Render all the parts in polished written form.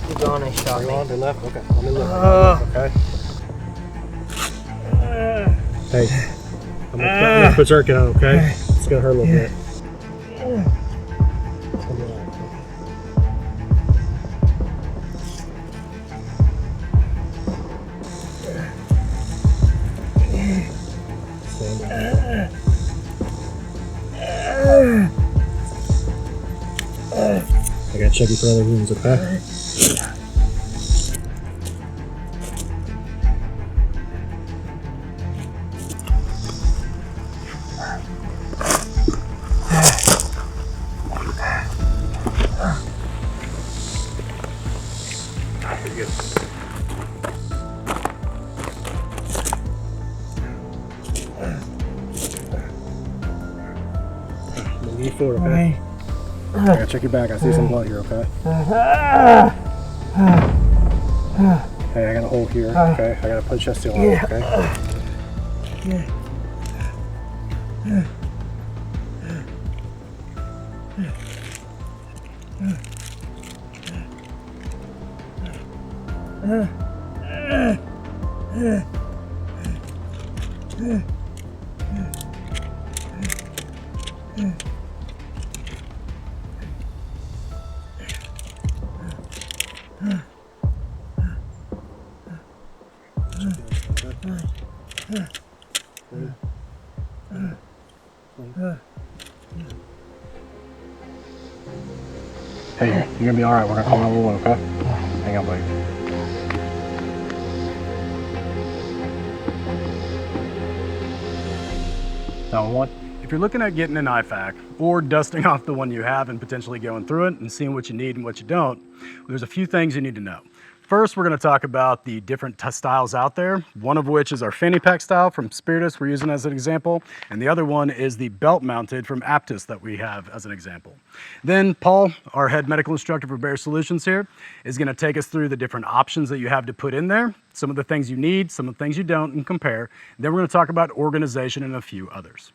Agonic shot me. On to left? Okay, let me look. Okay. Hey, I'm gonna put jerking on, okay? It's gonna hurt a little bit. I gotta check you for other wounds, okay? Lean forward, okay? I gotta check your back. I see some blood here, okay? Hey, I got a hole here, okay? I gotta put chest seal on it, okay? Hey, you're gonna be alright. We're gonna call 911, okay? Hang on, buddy. If you're looking at getting an IFAK or dusting off the one you have and potentially going through it and seeing what you need and what you don't, there's a few things you need to know. First, we're going to talk about the different styles out there, one of which is our fanny pack style from Spiritus we're using as an example, and the other one is the belt mounted from Aptus that we have as an example. Then Paul, our head medical instructor for BAER Solutions here, is going to take us through the different options that you have to put in there, some of the things you need, some of the things you don't, and compare. Then we're going to talk about organization and a few others.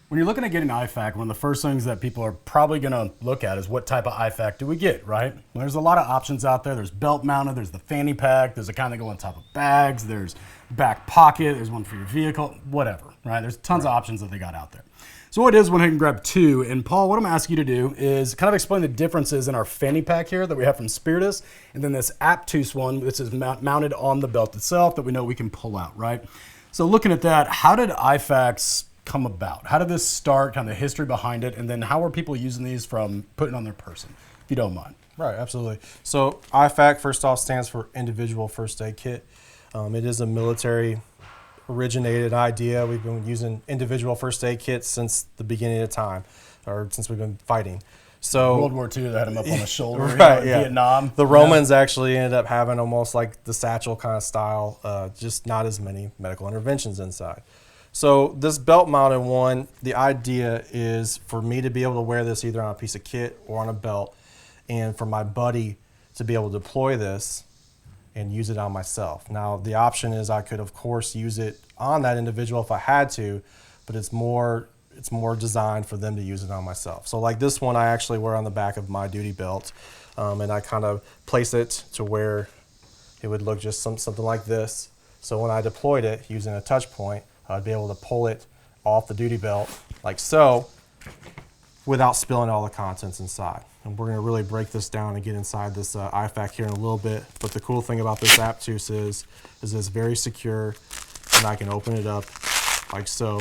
When you're looking at getting an IFAK, one of the first things that people are probably going to look at is what type of IFAK do we get, right? Well, there's a lot of options out there. There's belt mounted, there's the fanny pack, there's a kind that go on top of bags, there's back pocket, there's one for your vehicle, whatever, right? There's tons of options that they got out there. So what it is, went ahead and grab two. And Paul, what I'm asking you to do is kind of explain the differences in our fanny pack here that we have from Spiritus, and then this Aptus one, this is mounted on the belt itself that we know we can pull out, right? So looking at that, how did IFAKs come about? How did this start, kind of the history behind it, and then how are people using these from putting on their person, if you don't mind? Right, absolutely. So IFAK, first off, stands for Individual First Aid Kit. It is a military originated idea. We've been using individual first aid kits since the beginning of time, or since we've been fighting. So World War II, they had them up on the shoulder, right, yeah. Vietnam. The Romans actually ended up having almost like the satchel kind of style, just not as many medical interventions inside. So this belt mounted one, the idea is for me to be able to wear this either on a piece of kit or on a belt, and for my buddy to be able to deploy this and use it on myself. Now the option is I could of course use it on that individual if I had to, but it's more designed for them to use it on myself. So like this one I actually wear on the back of my duty belt, and I kind of place it to where it would look just something like this. So when I deployed it using a touch point, I'd be able to pull it off the duty belt like so without spilling all the contents inside. And we're going to really break this down and get inside this IFAK here in a little bit. But the cool thing about this Aptus is it's very secure, and I can open it up like so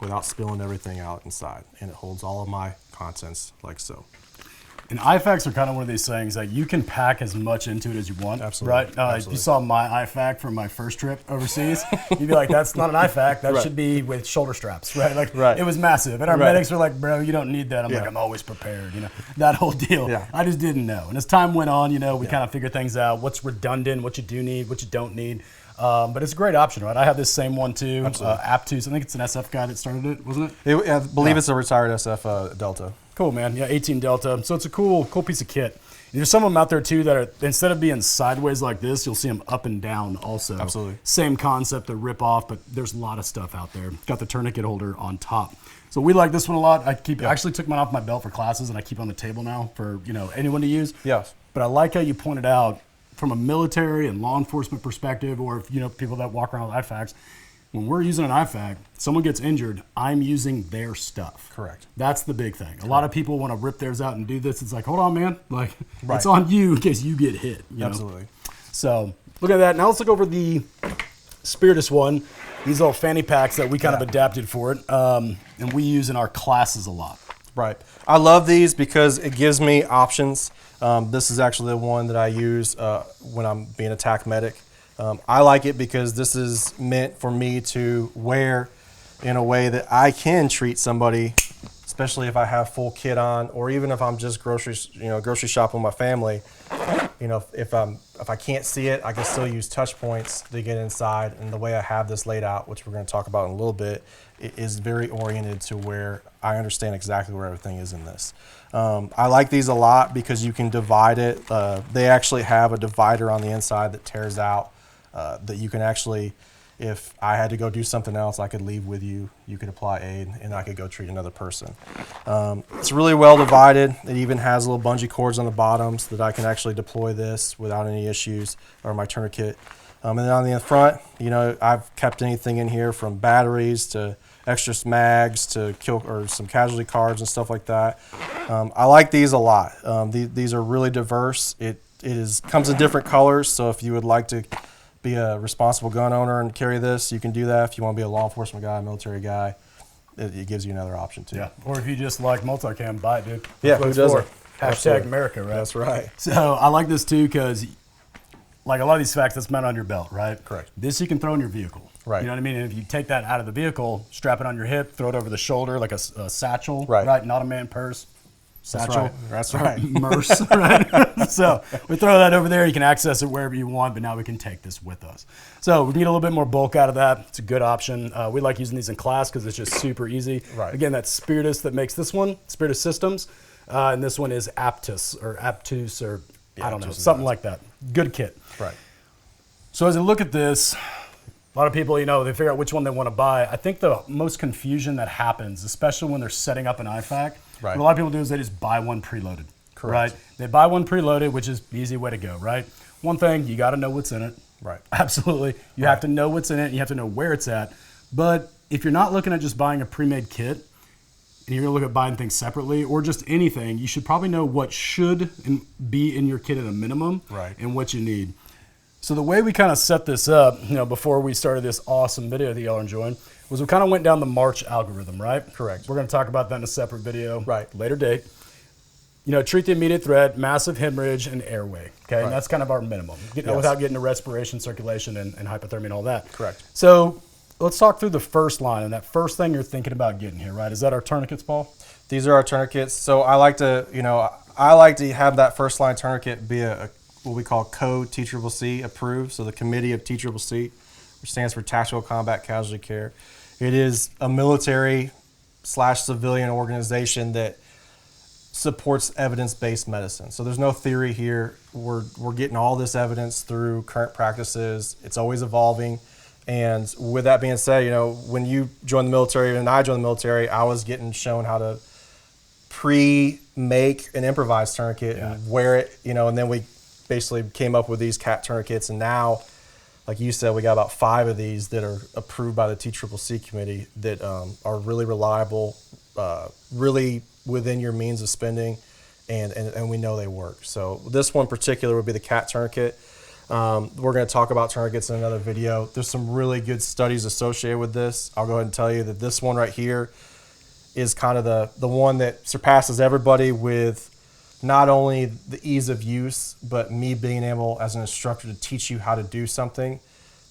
without spilling everything out inside. And it holds all of my contents like so. And IFAKs are kind of one of these things that you can pack as much into it as you want. Absolutely. Right? Absolutely. If you saw my IFAK from my first trip overseas, you'd be like, that's not an IFAK. That Right. should be with shoulder straps, right? Like, Right. It was massive. And our Right. medics were like, bro, you don't need that. I'm Yeah. like, I'm always prepared, that whole deal. Yeah. I just didn't know. And as time went on, we kind of figured things out, what's redundant, what you do need, what you don't need. But it's a great option, right? I have this same one too, Aptus. I think it's an SF guy that started it, wasn't it? I believe it's a retired SF Delta. Cool, man. Yeah, 18 Delta. So it's a cool piece of kit. And there's some of them out there too that are, instead of being sideways like this, you'll see them up and down also. Absolutely. Same concept, the rip off, but there's a lot of stuff out there. Got the tourniquet holder on top. So we like this one a lot. I actually took mine off my belt for classes, and I keep it on the table now for anyone to use. Yes. But I like how you pointed out from a military and law enforcement perspective, or if, you know, people that walk around with IFAKs, when we're using an IFAK, someone gets injured, I'm using their stuff. Correct. That's the big thing. A lot of people want to rip theirs out and do this. It's like, hold on, man. Like, Right. it's on you in case you get hit. You know? Absolutely. So look at that. Now let's look over the Spiritus one. These little fanny packs that we kind of adapted for it, and we use in our classes a lot. Right. I love these because it gives me options. This is actually the one that I use when I'm being a TAC medic. I like it because this is meant for me to wear in a way that I can treat somebody, especially if I have full kit on, or even if I'm just grocery shopping with my family. You know, if I can't see it, I can still use touch points to get inside. And the way I have this laid out, which we're going to talk about in a little bit, it is very oriented to where I understand exactly where everything is in this. I like these a lot because you can divide it. They actually have a divider on the inside that tears out, that you can actually, if I had to go do something else, I could leave with you. You could apply aid, and I could go treat another person. It's really well divided. It even has little bungee cords on the bottom so that I can actually deploy this without any issues, or my tourniquet. And then on the front, you know, I've kept anything in here from batteries to extra mags to some casualty cards and stuff like that. I like these a lot. These are really diverse. It comes in different colors, so if you would like to be a responsible gun owner and carry this, you can do that. If you want to be a law enforcement guy, military guy, it gives you another option too. Yeah. Or if you just like multicam, buy it, dude. Yeah, who doesn't? Hashtag Absolutely. America, right? That's right. So I like this too because, like a lot of these facts, that's mounted on your belt, right? Correct. This you can throw in your vehicle. Right. You know what I mean? And if you take that out of the vehicle, strap it on your hip, throw it over the shoulder like a satchel, Right. Not a man purse. Satchel. That's right. Merce, right? So we throw that over there. You can access it wherever you want, but now we can take this with us. So we can get a little bit more bulk out of that. It's a good option. We like using these in class because it's just super easy. Right. Again, that's Spiritus that makes this one, Spiritus Systems. And this one is Aptus, or I don't know, something like that. Good kit. Right. So as I look at this, a lot of people, you know, they figure out which one they want to buy. I think the most confusion that happens, especially when they're setting up an IFAK, Right. what a lot of people do is they just buy one preloaded. Correct. Right? They buy one preloaded, which is the easy way to go, right? One thing, you got to know what's in it. Right. Absolutely. You have to know what's in it. You have to know where it's at. But if you're not looking at just buying a pre-made kit, and you're going to look at buying things separately or just anything, you should probably know what should be in your kit at a minimum, Right. and what you need. So the way we kind of set this up, you know, before we started this awesome video that y'all are enjoying, was we kind of went down the March algorithm, right? Correct. We're going to talk about that in a separate video, Right. later date. You know, treat the immediate threat, massive hemorrhage, and airway. Okay, Right. and that's kind of our minimum, Yes. without getting to respiration, circulation, and hypothermia and all that. Correct. So let's talk through the first line, and that first thing you're thinking about getting here, right? Is that our tourniquets, Paul? These are our tourniquets. So I like to have that first line tourniquet be what we call code TCCC approved. So the Committee of TCCC, which stands for Tactical Combat Casualty Care. It is a military/civilian organization that supports evidence-based medicine. So there's no theory here. We're getting all this evidence through current practices. It's always evolving. And with that being said, you know, when you joined the military and I joined the military, I was getting shown how to pre-make an improvised tourniquet and wear it, you know, and then we basically came up with these cat tourniquets. And now, like you said, we got about 5 of these that are approved by the TCCC committee that are really reliable, really within your means of spending, and we know they work. So this one in particular would be the cat tourniquet. We're going to talk about tourniquets in another video. There's some really good studies associated with this. I'll go ahead and tell you that this one right here is kind of the one that surpasses everybody with not only the ease of use, but me being able as an instructor to teach you how to do something.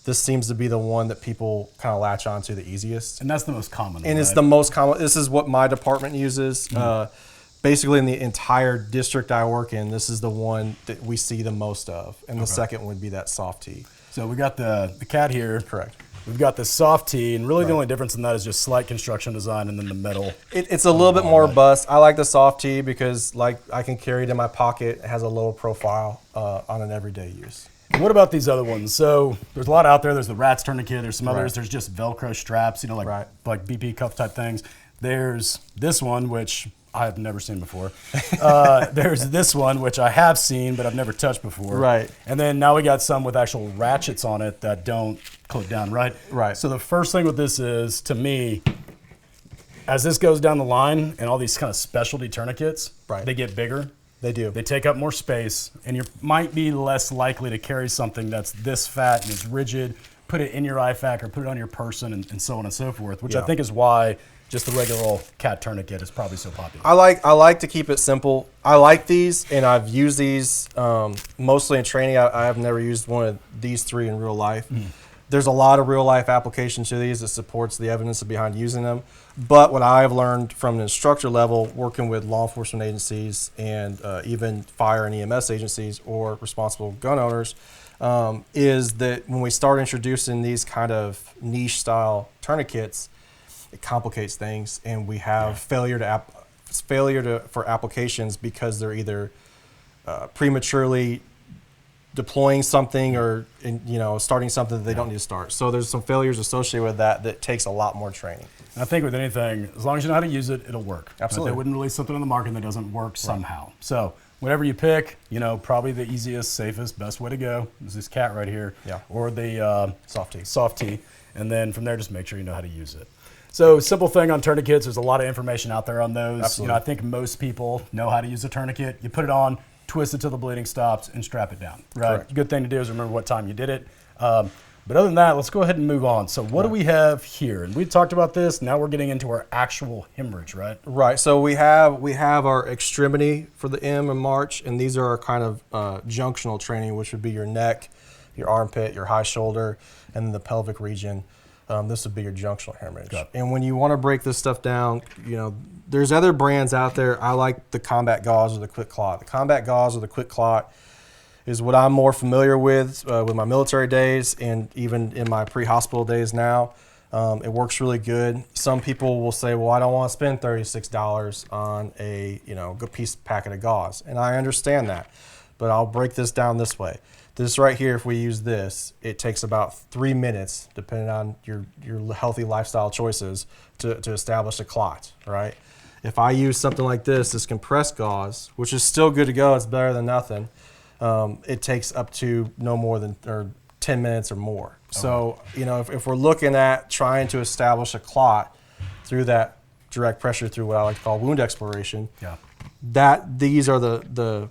This seems to be the one that people kind of latch onto the easiest. And that's the most common. And right? it's the most common. This is what my department uses. Basically, in the entire district I work in, this is the one that we see the most of. And the second would be that soft tee. So we got the cat here. Correct. We've got the soft tee, and really the only difference in that is just slight construction design and then the metal. It's a little bit more robust. I like the soft tee because like I can carry it in my pocket. It has a lower profile on an everyday use. And what about these other ones? So there's a lot out there. There's the Rats tourniquet. There's some others. There's just Velcro straps, you know, like BP cuff type things. There's this one, which I've never seen before. There's this one, which I have seen, but I've never touched before. Right. And then now we got some with actual ratchets on it that don't click down, right? Right. So the first thing with this is, to me, as this goes down the line and all these kind of specialty tourniquets, right, they get bigger. They do. They take up more space, and you might be less likely to carry something that's this fat and is rigid, put it in your IFAK or put it on your person, and so on and so forth, which I think is why just the regular old cat tourniquet is probably so popular. I like to keep it simple. I like these, and I've used these mostly in training. I have never used one of these three in real life. There's a lot of real life applications to these that supports the evidence behind using them. But what I have learned from an instructor level, working with law enforcement agencies and even fire and EMS agencies or responsible gun owners, is that when we start introducing these kind of niche style tourniquets, it complicates things, and we have failure for applications because they're either prematurely deploying something or starting something that they don't need to start. So there's some failures associated with that takes a lot more training. And I think with anything, as long as you know how to use it, it'll work. Absolutely. They wouldn't release something on the market that doesn't work somehow. So whatever you pick, probably the easiest, safest, best way to go is this cat right here, or the soft tee, and then from there just make sure you know how to use it. So simple thing on tourniquets, there's a lot of information out there on those. Absolutely. I think most people know how to use a tourniquet. You put it on, twist it till the bleeding stops, and strap it down. Right. Correct. Good thing to do is remember what time you did it. But other than that, let's go ahead and move on. So what do we have here? And we talked about this. Now we're getting into our actual hemorrhage, right? Right. So we have our extremity for the M and March, and these are our kind of junctional training, which would be your neck, your armpit, your high shoulder, and then the pelvic region. This would be your junctional hemorrhage. Got it. And when you want to break this stuff down, there's other brands out there. I like the combat gauze or the quick clot. The combat gauze or the quick clot is what I'm more familiar with my military days and even in my pre-hospital days now. It works really good. Some people will say, well, I don't want to spend $36 on a good packet of gauze. And I understand that, but I'll break this down this way. This right here, if we use this, it takes about 3 minutes, depending on your healthy lifestyle choices, to establish a clot, right? If I use something like this compressed gauze, which is still good to go, it's better than nothing, it takes up to no more than 10 minutes or more. Okay. So, if we're looking at trying to establish a clot through that direct pressure through what I like to call wound exploration, these are the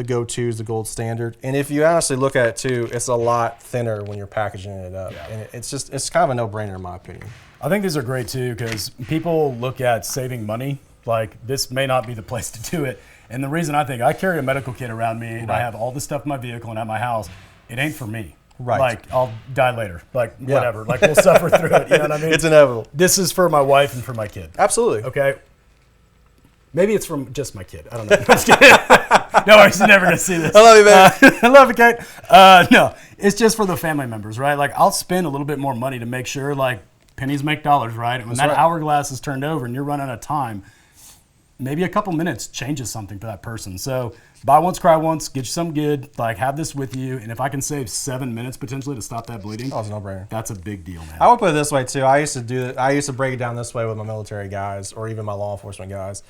go-tos, the gold standard. And if you honestly look at it too, it's a lot thinner when you're packaging it up. Yeah. And it's kind of a no-brainer in my opinion. I think these are great too because people look at saving money like this may not be the place to do it. And the reason I think I carry a medical kit around me and I have all this stuff in my vehicle and at my house, it ain't for me. Right. Like I'll die later. Like whatever. Like we'll suffer through it. You know what I mean? It's inevitable. This is for my wife and for my kid. Absolutely. Okay. Maybe it's from just my kid. I don't know. No, he's never going to see this. I love you, man. I love you, Kate. No, it's just for the family members, right? Like, I'll spend a little bit more money to make sure, like, pennies make dollars, right? And when that hourglass is turned over and you're running out of time, maybe a couple minutes changes something for that person. So buy once, cry once, get you something good, like have this with you. And if I can save 7 minutes potentially to stop that bleeding, it's a no-brainer. That's a big deal, man. I would put it this way too. I used to break it down this way with my military guys or even my law enforcement guys.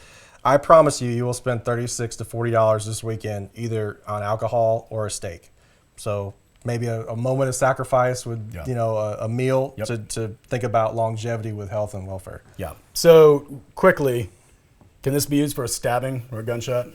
I promise you will spend $36 to $40 this weekend either on alcohol or a steak. So maybe a moment of sacrifice with a meal to think about longevity with health and welfare. Yeah. So quickly, can this be used for a stabbing or a gunshot?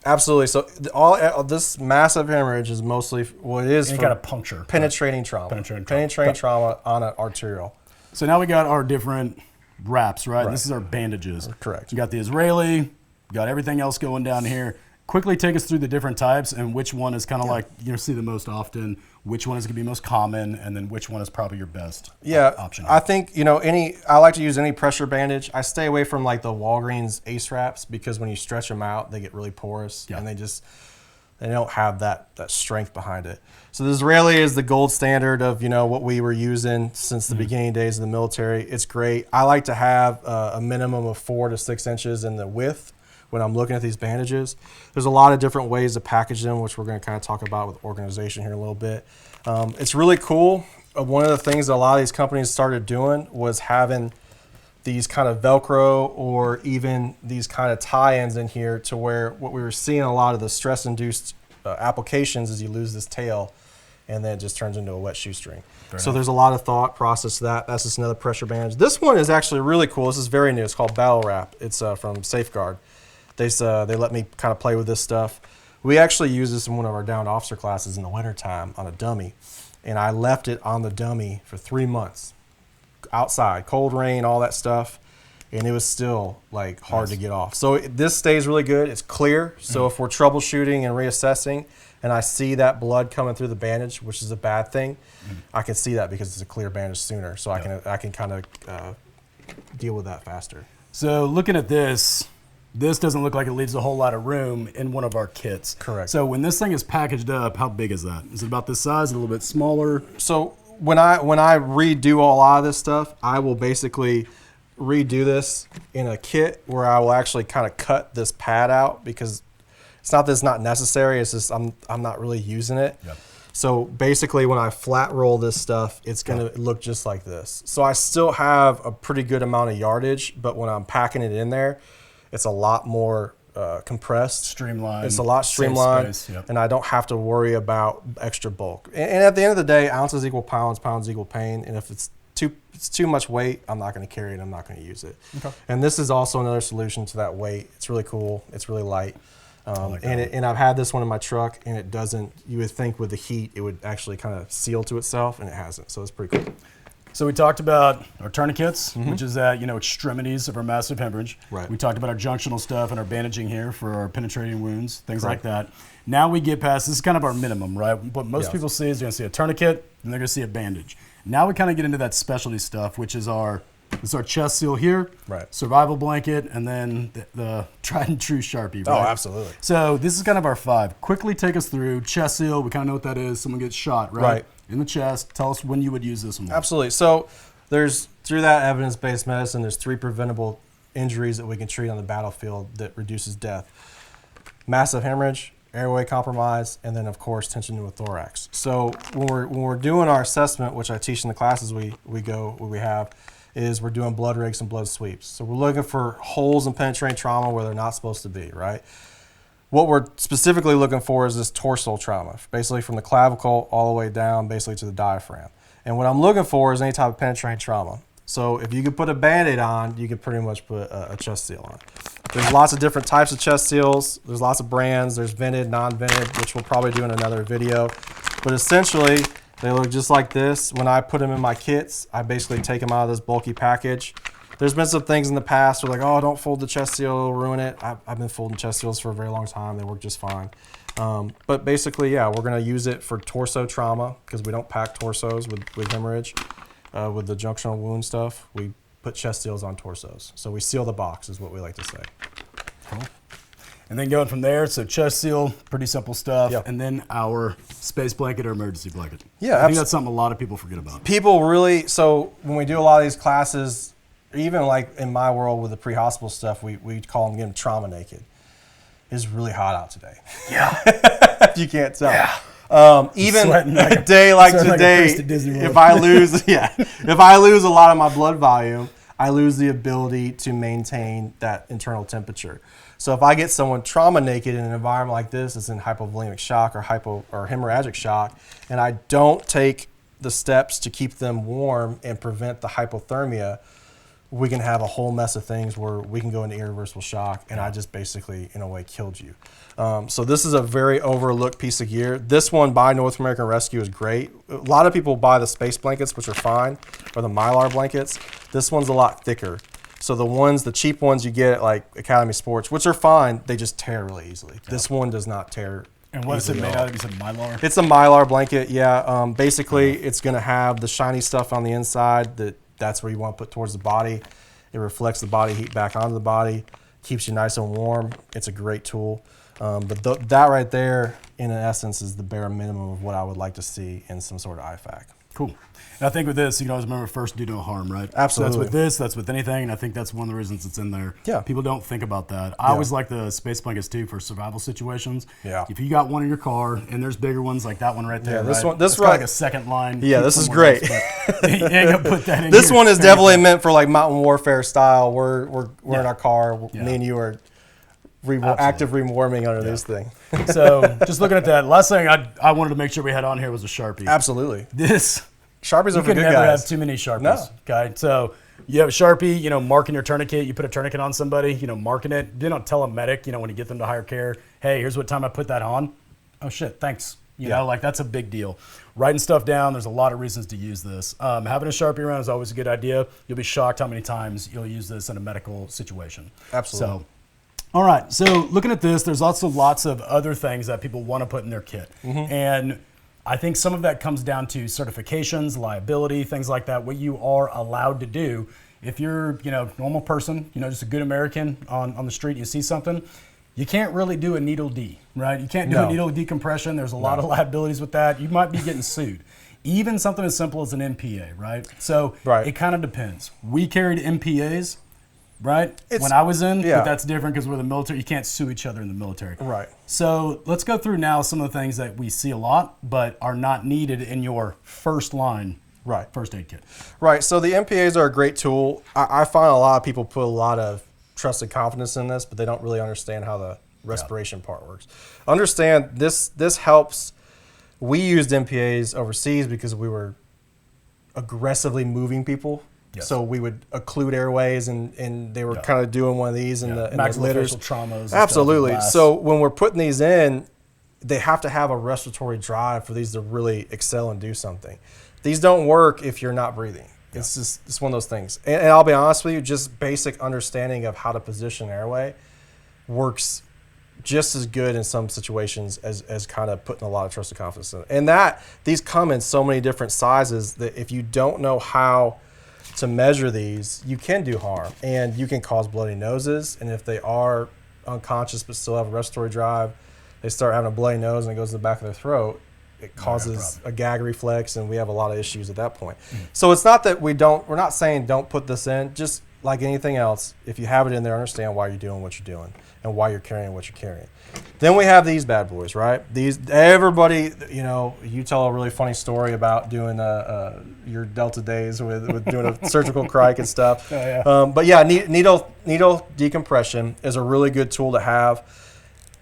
Absolutely. So all this massive hemorrhage is mostly what it is any for kind of puncture, penetrating trauma. Penetrating trauma on an arterial. So now we got our different wraps, right? This is our bandages. Correct. You got the Israeli, got everything else going down here. Quickly take us through the different types and which one is kind of like you see the most often, which one is going to be most common, and then which one is probably your best option. I think I like to use any pressure bandage. I stay away from like the Walgreens Ace wraps because when you stretch them out, they get really porous and they don't have that strength behind it. So the Israeli is the gold standard of what we were using since the beginning days of the military. It's great. I like to have a minimum of 4 to 6 inches in the width when I'm looking at these bandages. There's a lot of different ways to package them, which we're going to kind of talk about with organization here a little bit. It's really cool. One of the things that a lot of these companies started doing was having these kind of Velcro or even these kind of tie-ins in here to where what we were seeing a lot of the stress-induced applications is you lose this tail and then it just turns into a wet shoestring. So there's a lot of thought process to that. That's just another pressure bandage. This one is actually really cool. This is very new. It's called Battle Wrap. It's from Safeguard. They let me kind of play with this stuff. We actually use this in one of our downed officer classes in the wintertime on a dummy. And I left it on the dummy for 3 months. Outside, cold rain, all that stuff. And it was still like hard to get off. So this stays really good. It's clear. So if we're troubleshooting and reassessing and I see that blood coming through the bandage, which is a bad thing, I can see that because it's a clear bandage sooner. So I can kind of deal with that faster. So looking at this doesn't look like it leaves a whole lot of room in one of our kits. Correct. So when this thing is packaged up, how big is that? Is it about this size, a little bit smaller? So when I redo a lot of this stuff, I will basically redo this in a kit where I will actually kind of cut this pad out because it's not that it's not necessary. It's just I'm not really using it. Yep. So basically, when I flat roll this stuff, it's going to look just like this. So I still have a pretty good amount of yardage, but when I'm packing it in there, it's a lot more compressed. Streamlined. It's a lot streamlined, and I don't have to worry about extra bulk. And at the end of the day, ounces equal pounds, pounds equal pain, and if it's too much weight, I'm not going to carry it, I'm not going to use it. Okay. And this is also another solution to that weight. It's really cool, it's really light. And I've had this one in my truck, and it doesn't, you would think with the heat, it would actually kind of seal to itself, and it hasn't, so it's pretty cool. So we talked about our tourniquets, which is at extremities of our massive hemorrhage. Right. We talked about our junctional stuff and our bandaging here for our penetrating wounds, things like that. Now we get past, this is kind of our minimum, right? What most people see is they're going to see a tourniquet, and they're going to see a bandage. Now we kind of get into that specialty stuff, which is our chest seal here, survival blanket, and then the tried and true Sharpie. Right? Oh, absolutely. So this is kind of our 5. Quickly take us through chest seal. We kind of know what that is. Someone gets shot, right? In the chest. Tell us when you would use this one. Absolutely. So through that evidence-based medicine, there's 3 preventable injuries that we can treat on the battlefield that reduces death. Massive hemorrhage, airway compromise, and then of course tension to a thorax. So when we're doing our assessment, which I teach in the classes we have, is we're doing blood rakes and blood sweeps. So we're looking for holes in penetrating trauma where they're not supposed to be, right? What we're specifically looking for is this torsal trauma, basically from the clavicle all the way down, basically to the diaphragm. And what I'm looking for is any type of penetrating trauma. So if you could put a Band-Aid on, you could pretty much put a chest seal on. There's lots of different types of chest seals. There's lots of brands. There's vented, non-vented, which we'll probably do in another video. But essentially, they look just like this. When I put them in my kits, I basically take them out of this bulky package. There's been some things in the past where like, oh, don't fold the chest seal, it'll ruin it. I've been folding chest seals for a very long time. They work just fine. But basically, yeah, we're gonna use it for torso trauma because we don't pack torsos with hemorrhage. With the junctional wound stuff, we put chest seals on torsos. So we seal the box is what we like to say. Cool. And then going from there, so chest seal, pretty simple stuff. Yep. And then our space blanket or emergency blanket. Yeah, I think that's something a lot of people forget about. People really, so when we do a lot of these classes, even like in my world with the pre-hospital stuff, we call them getting trauma naked. It's really hot out today. Yeah. If you can't tell. Yeah. Even like a day like today, if I lose a lot of my blood volume, I lose the ability to maintain that internal temperature. So if I get someone trauma naked in an environment like this, it's in hypovolemic shock or hemorrhagic shock, and I don't take the steps to keep them warm and prevent the hypothermia, we can have a whole mess of things where we can go into irreversible shock, and I just basically, in a way, killed you. So this is a very overlooked piece of gear. This one by North American Rescue is great. A lot of people buy the space blankets, which are fine, or the Mylar blankets. This one's a lot thicker. So the cheap ones you get at like Academy Sports, which are fine, they just tear really easily. Yeah. This one does not tear. And what is it made out of? You said Mylar? It's a Mylar blanket, yeah. Basically, it's gonna have the shiny stuff on the inside that's where you want to put towards the body. It reflects the body heat back onto the body, keeps you nice and warm. It's a great tool. But that right there, in essence, is the bare minimum of what I would like to see in some sort of IFAK. Cool. And I think with this, you can always remember first, do no harm, right? Absolutely. So that's with this, that's with anything, and I think that's one of the reasons it's in there. Yeah. People don't think about that. I always like the space blankets too for survival situations. Yeah. If you got one in your car, and there's bigger ones like that one right there, Yeah, this right? one, this It's right, like a second line. Yeah, this is great. Else, you ain't gonna put that in. This here. one is definitely meant for like mountain warfare style. We're in our car. Yeah. Me and you are active rewarming under this thing. So just looking at that, last thing I wanted to make sure we had on here was a Sharpie. Absolutely. This. Sharpies are for You can good never guys. have too many Sharpies. No. Okay, so you have a Sharpie, you know, marking your tourniquet. You put a tourniquet on somebody, you know, marking it. Then don't tell a medic, you know, when you get them to higher care, hey, here's what time I put that on. Oh shit, thanks. You know, like that's a big deal. Writing stuff down, there's a lot of reasons to use this. Having a Sharpie around is always a good idea. You'll be shocked how many times you'll use this in a medical situation. Absolutely. So, all right, so looking at this, there's also lots of other things that people want to put in their kit. And I think some of that comes down to certifications, liability, things like that, what you are allowed to do. If you're, you know, normal person, you know, just a good American on the street, you see something, you can't really do a needle D, right? You can't do a needle decompression. There's a lot of liabilities with that. You might be getting sued. Even something as simple as an MPA, right? So it kind of depends. We carried MPAs, right? When I was in, but that's different because we're the military. You can't sue each other in the military. Right. So let's go through now some of the things that we see a lot, but are not needed in your first line first aid kit. Right. So the MPAs are a great tool. I find a lot of people put a lot of trust and confidence in this, but they don't really understand how the respiration part works. Understand this helps. We used MPAs overseas because we were aggressively moving people. Yes. So we would occlude airways, and they were kind of doing one of these in the litters. Maximal traumas. Absolutely. So when we're putting these in, they have to have a respiratory drive for these to really excel and do something. These don't work if you're not breathing. It's one of those things. And I'll be honest with you, just basic understanding of how to position airway works just as good in some situations as kind of putting a lot of trust and confidence in it. And that these come in so many different sizes that if you don't know how to measure these, you can do harm, and you can cause bloody noses. And if they are unconscious but still have a respiratory drive, they start having a bloody nose and it goes to the back of their throat. It causes a gag reflex, and we have a lot of issues at that point. So it's not that we're not saying don't put this in. Just like anything else, if you have it in there, understand why you're doing what you're doing and why you're carrying what you're carrying. Then we have these bad boys, right? Everybody, you know, you tell a really funny story about doing your Delta days with doing a surgical crike and stuff. But yeah, needle decompression is a really good tool to have,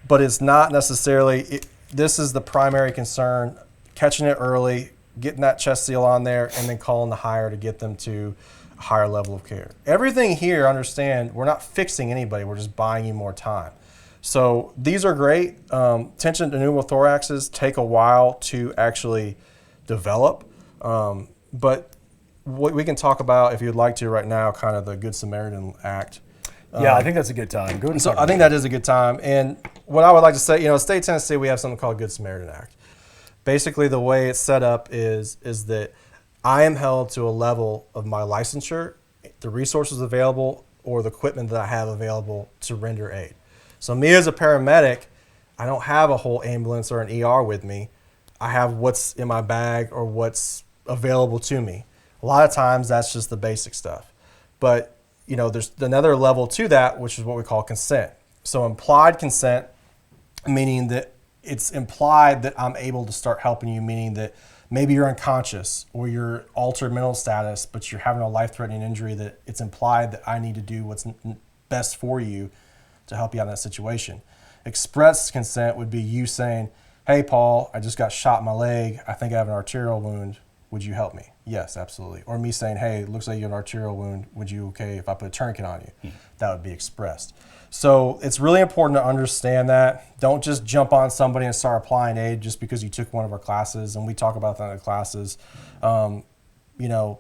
but it's not necessarily. This is the primary concern: catching it early, getting that chest seal on there, and then calling the higher to get them to a higher level of care. Everything here, understand, we're not fixing anybody. We're just buying you more time. So these are great. Tension to pneumothoraxes take a while to actually develop. But what we can talk about, if you'd like to right now, kind of the Good Samaritan Act. Yeah, I think that's a good time. Go So I think that is a good time. And what I would like to say, you know, state of Tennessee, we have something called Good Samaritan Act. Basically, the way it's set up is that I am held to a level of my licensure, the resources available, or the equipment that I have available to render aid. So me as a paramedic, I don't have a whole ambulance or an ER with me. I have what's in my bag or what's available to me. A lot of times that's just the basic stuff. But you know, there's another level to that, which is what we call consent. So implied consent, meaning that it's implied that I'm able to start helping you, meaning that maybe you're unconscious or you're altered mental status, but you're having a life-threatening injury, that it's implied that I need to do what's best for you to help you out in that situation. Express consent would be you saying, hey, Paul, I just got shot in my leg. I think I have an arterial wound. Would you help me? Yes, absolutely. Or me saying, hey, it looks like you have an arterial wound. Would you okay if I put a tourniquet on you? That would be expressed. So it's really important to understand that. Don't just jump on somebody and start applying aid just because you took one of our classes, and we talk about that in the classes. You know,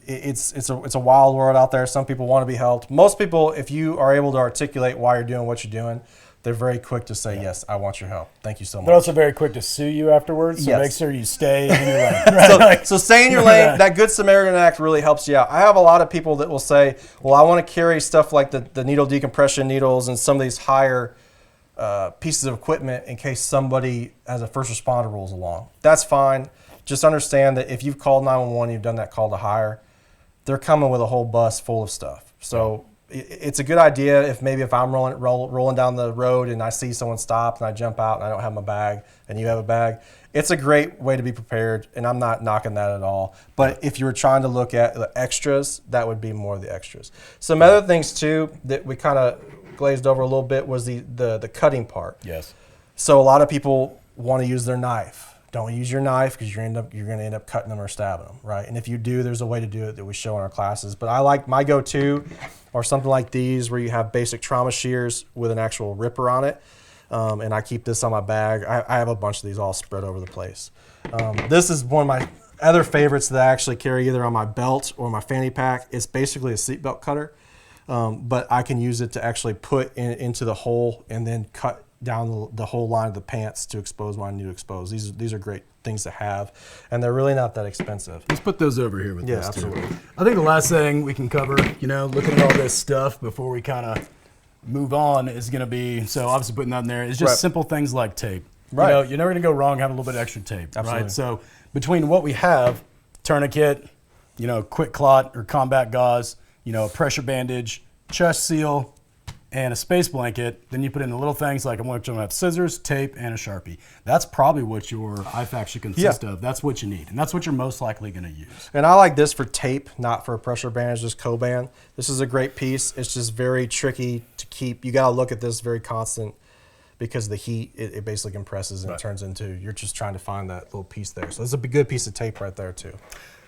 it's a wild world out there. Some people want to be helped. Most people, if you are able to articulate why you're doing what you're doing, they're very quick to say, yes, I want your help. Thank you so much. They're also very quick to sue you afterwards, so make sure you stay in your lane. Right? So stay in your lane. That Good Samaritan Act really helps you out. I have a lot of people that will say, well, I want to carry stuff like the needle decompression needles and some of these higher pieces of equipment in case somebody as a first responder rolls along. That's fine. Just understand that if you've called 911, you've done that call to hire, they're coming with a whole bus full of stuff. So it's a good idea if I'm rolling down the road and I see someone stop and I jump out and I don't have my bag and you have a bag. It's a great way to be prepared, and I'm not knocking that at all. But if you were trying to look at the extras, that would be more of the extras. Some other things too that we kind of glazed over a little bit was the cutting part. Yes. So a lot of people want to use their knife. Don't use your knife because you're going to end up cutting them or stabbing them, right? And if you do, there's a way to do it that we show in our classes. But I like my go-to or something like these where you have basic trauma shears with an actual ripper on it. And I keep this on my bag. I have a bunch of these all spread over the place. This is one of my other favorites that I actually carry either on my belt or my fanny pack. It's basically a seatbelt cutter, but I can use it to actually put into the hole and then cut down the whole line of the pants to expose what I need to expose. These are great things to have, and they're really not that expensive. Let's put those over here with us too. Absolutely. I think the last thing we can cover, looking at all this stuff before we kind of move on is going to be, so obviously putting that in there, is just simple things like tape. Right. You're never going to go wrong having a little bit of extra tape. Absolutely. Right? So between what we have, tourniquet, quick clot or combat gauze, a pressure bandage, chest seal, and a space blanket, then you put in the little things like I'm going to have scissors, tape, and a Sharpie. That's probably what your IFAK should consist of. That's what you need, and that's what you're most likely going to use. And I like this for tape, not for a pressure bandage, just co-band. This is a great piece. It's just very tricky to keep. You got to look at this very constant because the heat, it basically compresses and it turns into, you're just trying to find that little piece there. So it's a good piece of tape right there too.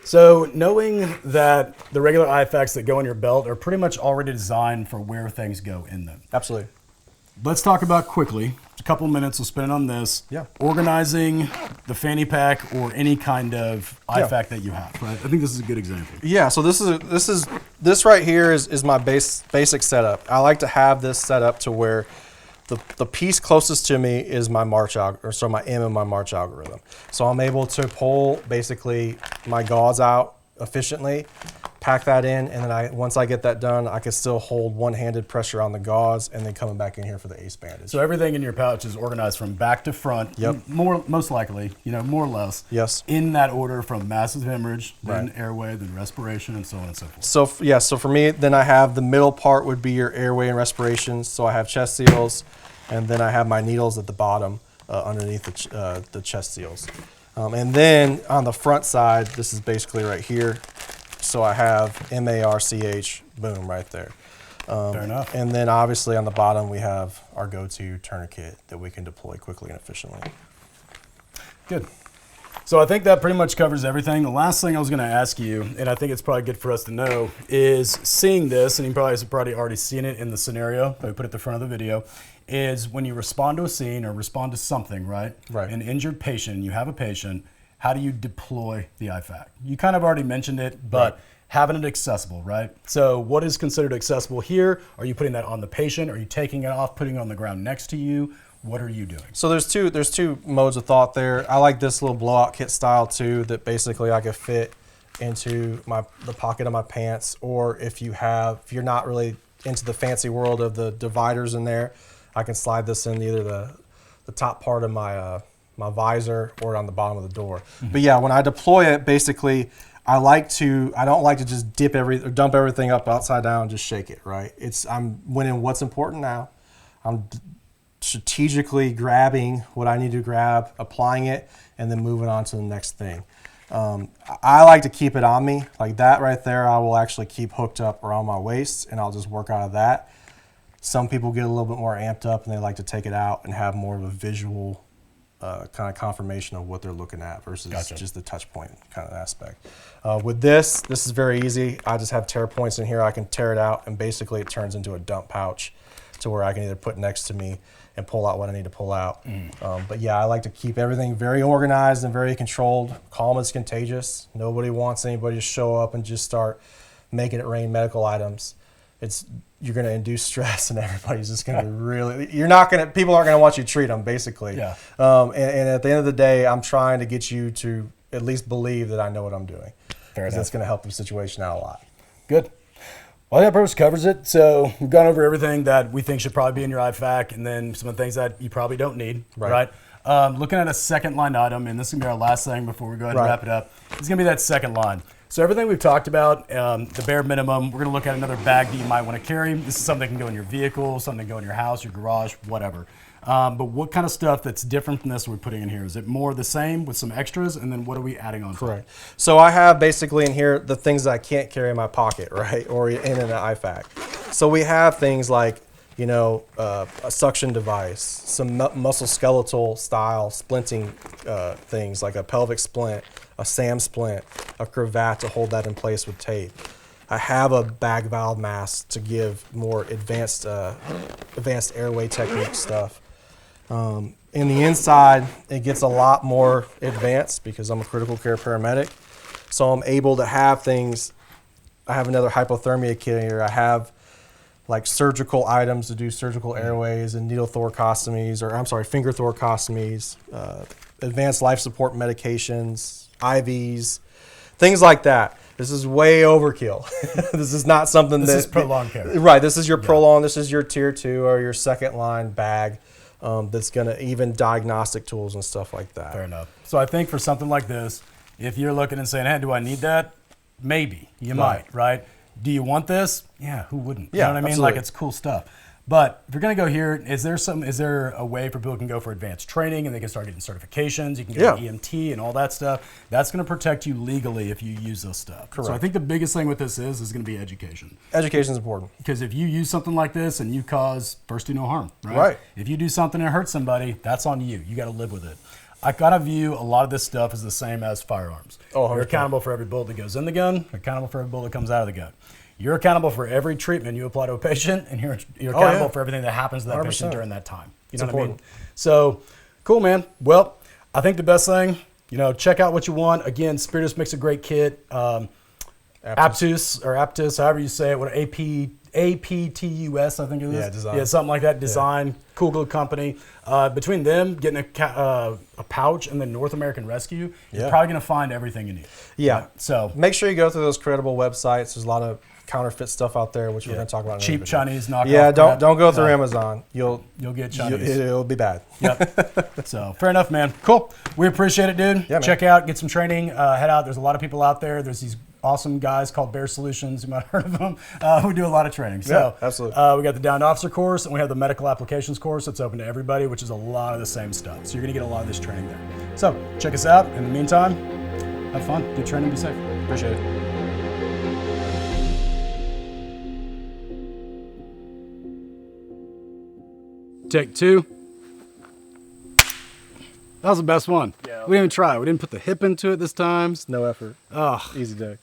So knowing that the regular IFAKs that go in your belt are pretty much already designed for where things go in them. Absolutely. Let's talk about quickly, a couple of minutes we'll spend on this, organizing the fanny pack or any kind of IFAK that you have. Right? I think this is a good example. Yeah, so this right here is my basic setup. I like to have this set up to where the piece closest to me is my march my M in my march algorithm. So I'm able to pull basically my gauze out efficiently, pack that in, and then once I get that done, I can still hold one-handed pressure on the gauze and then coming back in here for the ace bandage. So everything in your pouch is organized from back to front, most likely, more or less. Yes. In that order from massive hemorrhage, then airway, then respiration, and so on and so forth. So for me, then I have the middle part would be your airway and respiration. So I have chest seals, and then I have my needles at the bottom underneath the chest seals. And then on the front side, this is basically right here. So I have MARCH, boom, right there. Fair enough. And then obviously on the bottom, we have our go-to tourniquet that we can deploy quickly and efficiently. Good. So I think that pretty much covers everything. The last thing I was going to ask you, and I think it's probably good for us to know, is seeing this, and you probably have already seen it in the scenario that we put at the front of the video, is when you respond to a scene or respond to something, right? An injured patient, and you have a patient, how do you deploy the IFAK? You kind of already mentioned it, but having it accessible, right? So what is considered accessible here? Are you putting that on the patient? Are you taking it off, putting it on the ground next to you? What are you doing? So there's two modes of thought there. I like this little blowout kit style too, that basically I could fit into the pocket of my pants, or if you're not really into the fancy world of the dividers in there, I can slide this in either the top part of my visor or on the bottom of the door. But yeah, when I deploy it, basically I don't like to just dump everything up upside down and just shake it, right? I'm winning what's important now. I'm strategically grabbing what I need to grab, applying it, and then moving on to the next thing. I like to keep it on me. Like that right there, I will actually keep hooked up around my waist, and I'll just work out of that. Some people get a little bit more amped up, and they like to take it out and have more of a visual kind of confirmation of what they're looking at versus just the touch point kind of aspect. With this is very easy. I just have tear points in here. I can tear it out, and basically it turns into a dump pouch to where I can either put next to me and pull out what I need to pull out. But yeah, I like to keep everything very organized and very controlled. Calm is contagious. Nobody wants anybody to show up and just start making it rain medical items. You're going to induce stress, and everybody's just going to people aren't going to want you to treat them, basically. Yeah. And at the end of the day, I'm trying to get you to at least believe that I know what I'm doing. Fair enough. That's going to help the situation out a lot. Good. Well, that pretty much covers it. So we've gone over everything that we think should probably be in your IFAK, and then some of the things that you probably don't need, right? Looking at a second line item, and this is going to be our last thing before we go ahead and wrap it up. It's going to be that second line. So everything we've talked about, the bare minimum, we're going to look at another bag that you might want to carry. This is something that can go in your vehicle, something that can go in your house, your garage, whatever. But what kind of stuff that's different from this are we putting in here? Is it more the same with some extras, and then what are we adding on? Correct. So I have basically in here the things that I can't carry in my pocket, right, or in an IFAK. So we have things like, you know, a suction device, some musculoskeletal style splinting things like a pelvic splint, a SAM splint, a cravat to hold that in place with tape. I have a bag valve mask to give more advanced airway technique stuff. In the inside, it gets a lot more advanced because I'm a critical care paramedic. So I'm able to have things. I have another hypothermia kit here. I have like surgical items to do surgical airways and needle thoracostomies, or I'm sorry, finger thoracostomies, advanced life support medications, IVs, things like that. This is way overkill. This is not something this is prolonged care. Right. This is your prolonged. This is your tier 2 or your second line bag. That's going to even diagnostic tools and stuff like that. Fair enough. So I think for something like this, if you're looking and saying, hey, do I need that? Maybe. You might, right? Do you want this? Yeah, who wouldn't? Yeah, you know what I mean? absolutely. Like, it's cool stuff. But if you're going to go here, is there a way for people can go for advanced training and they can start getting certifications? You can get an EMT and all that stuff. That's going to protect you legally if you use this stuff. Correct. So I think the biggest thing with this is going to be education. Education is important. Because if you use something like this and you cause first do no harm, right? Right. If you do something and hurt somebody, that's on you. You got to live with it. I kind of view a lot of this stuff as the same as firearms. Oh, you're accountable for every bullet that goes in the gun. You're accountable for every bullet that comes out of the gun. You're accountable for every treatment you apply to a patient, and you're accountable for everything that happens to that 100%. patient during that time. You know It's what I mean? important. So, cool, man. Well, I think the best thing, you know, check out what you want. Again, Spiritus makes a great kit. Aptus, however you say it, what APTUS, I think it is. Yeah, design. Yeah, something like that. Design, cool good company. Between them, getting a pouch and the North American Rescue, you're probably going to find everything you need. Yeah. So make sure you go through those credible websites. There's a lot of counterfeit stuff out there, which we're going to talk about. Cheap Chinese knockoff. Yeah, crap. don't go through Amazon. You'll get Chinese. It'll be bad. Yep. So fair enough, man. Cool. We appreciate it, dude. Yeah, check out, get some training. Head out. There's a lot of people out there. There's these awesome guys called BAER Solutions. You might have heard of them. Who do a lot of training. So yeah, absolutely. We got the Downed Officer course, and we have the Medical Applications course that's open to everybody, which is a lot of the same stuff. So you're going to get a lot of this training there. So check us out. In the meantime, have fun. Good training. Be safe. Appreciate it. Take 2. That was the best one. Yeah. We didn't even try. We didn't put the hip into it this time. No effort. Oh, Easy day.